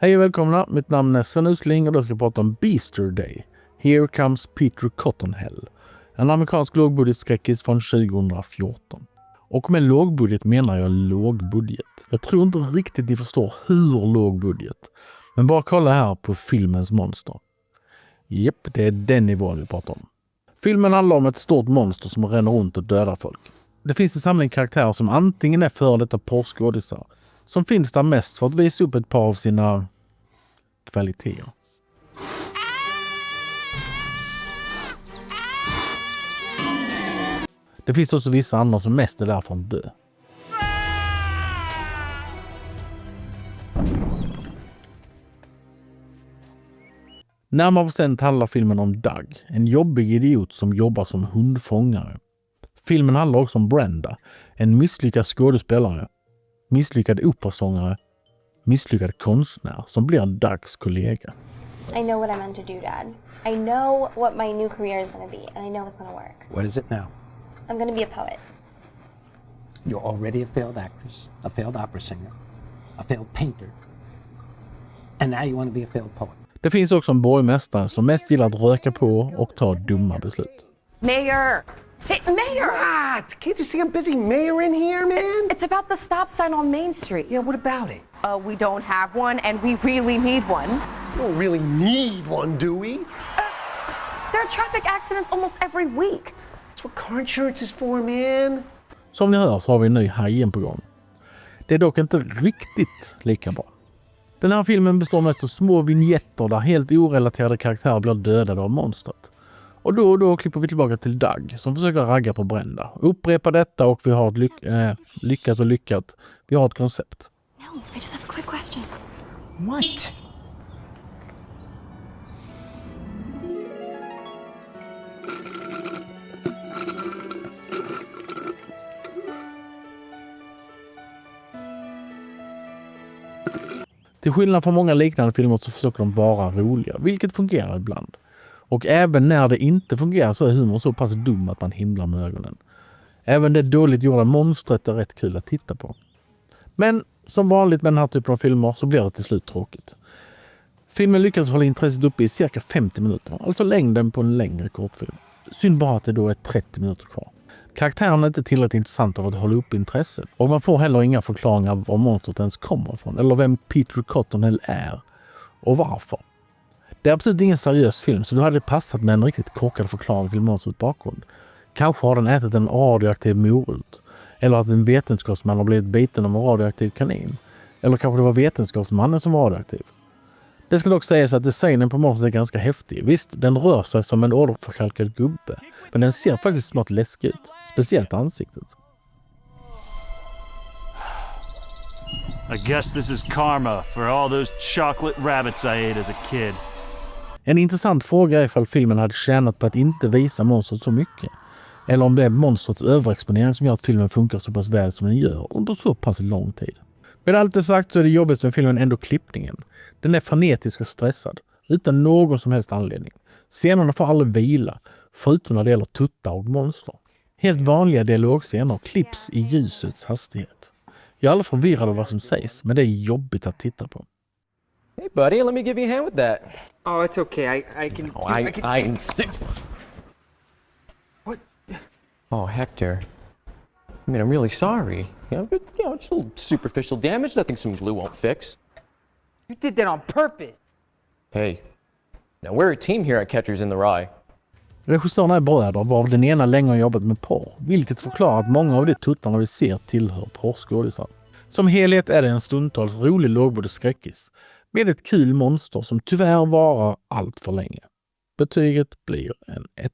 Hej och välkomna, mitt namn är Sven Usling och då ska jag prata om Beaster Day. Here Comes Peter Cottonhell. En amerikansk lågbudgetskräckis från 2014. Och med lågbudget menar jag lågbudget. Jag tror inte riktigt ni förstår hur låg budget. Men bara kolla här på filmens monster. Japp, det är den nivån vi pratar om. Filmen handlar om ett stort monster som ränner runt och dödar folk. Det finns en samling karaktärer som antingen är för detta porrskådisar, som finns där mest för att visa upp ett par av sina kvaliteter. Det finns också vissa andra som mest är där för att dö. Närmare bestämt handlar filmen om Doug, en jobbig idiot som jobbar som hundfångare. Filmen handlar också om Brenda, en misslyckad skådespelare, misslyckad operasångare, misslyckad konstnär som blir Dougs kollega. I know what I'm meant to do, Dad. I know what my new career is going to be, and I know it's going to work. What is it now? I'm going to be a poet. You're already a failed actress, a failed opera singer, a failed painter, and now you want to be a failed poet. Det finns också en borgmästare som mest gillar att röka på och ta dumma beslut. Mayor! Hey, Mayor! What? Can't you see I'm busy mayoring here, man? It's about the stop sign on Main Street. Yeah, what about it? We don't have one, and we really need one. We don't really need one, do we? There are traffic accidents almost every week. That's what car insurance is for, man. Som ni hör så har vi en ny Hajen på gång. Det är dock inte riktigt lika bra. Den här filmen består mest av små vignetter där helt orelaterade karaktärer blir dödade av monstret. Och då klipper vi tillbaka till Doug som försöker ragga på Brenda. Upprepa detta och vi har ett lyckat. Vi har ett koncept. No, I just have a quick question. What? Till skillnad från många liknande filmer så försöker de vara roliga, vilket fungerar ibland. Och även när det inte fungerar så är humor så pass dum att man himlar med ögonen. Även det dåligt gjorda monstret är rätt kul att titta på. Men som vanligt med den här typen av filmer så blir det till slut tråkigt. Filmen lyckas hålla intresset uppe i cirka 50 minuter, alltså längden på en längre kortfilm. Synd bara att det då är 30 minuter kvar. Karaktären är inte tillräckligt intressant av att hålla upp intresset. Och man får heller inga förklaringar av var monstret ens kommer ifrån. Eller vem Peter Cottonhell är. Och varför. Det är absolut ingen seriös film så då hade det passat med en riktigt korkad förklaring till monstrets bakgrund. Kanske har den ätit en radioaktiv morot. Eller att en vetenskapsman har blivit biten av en radioaktiv kanin. Eller kanske det var vetenskapsmannen som var radioaktiv. Det ska dock sägas att designen på monstret är ganska häftig. Visst, den rör sig som en åderförkalkad gubbe. Men den ser faktiskt smått läskig ut. Speciellt ansiktet. I guess this is karma for all those chocolate rabbits I ate as a kid. En intressant fråga är ifall filmen hade tjänat på att inte visa monstret så mycket. Eller om det är monstrets överexponering som gör att filmen funkar så pass väl som den gör under så pass lång tid. Med allt det sagt så är det jobbigt med filmen ändå klippningen. Den är frenetisk och stressad, utan någon som helst anledning. Scenerna får aldrig vila, förutom när det gäller tuttar och monster. Helt vanliga dialogscener klipps i ljusets hastighet. Jag är aldrig förvirrad av vad som sägs, men det är jobbigt att titta på. Hey, buddy, let me give you a hand with that. Oh, it's okay. I can. Oh, I can see. What? Oh, Hector. I mean, I'm really sorry. Just a little superficial damage, nothing some glue won't fix. You did that on purpose. Hey, now we're a team here at Catchers in the Rye. Regissörerna är bröder, varav den ena länge har jobbat med porr, vilket förklarar att många av de tuttarna vi ser tillhör porrskådisar. Som helhet är det en stundtals rolig lågbudgetskräckis med ett kul monster som tyvärr varar allt för länge. Betyget blir en 1.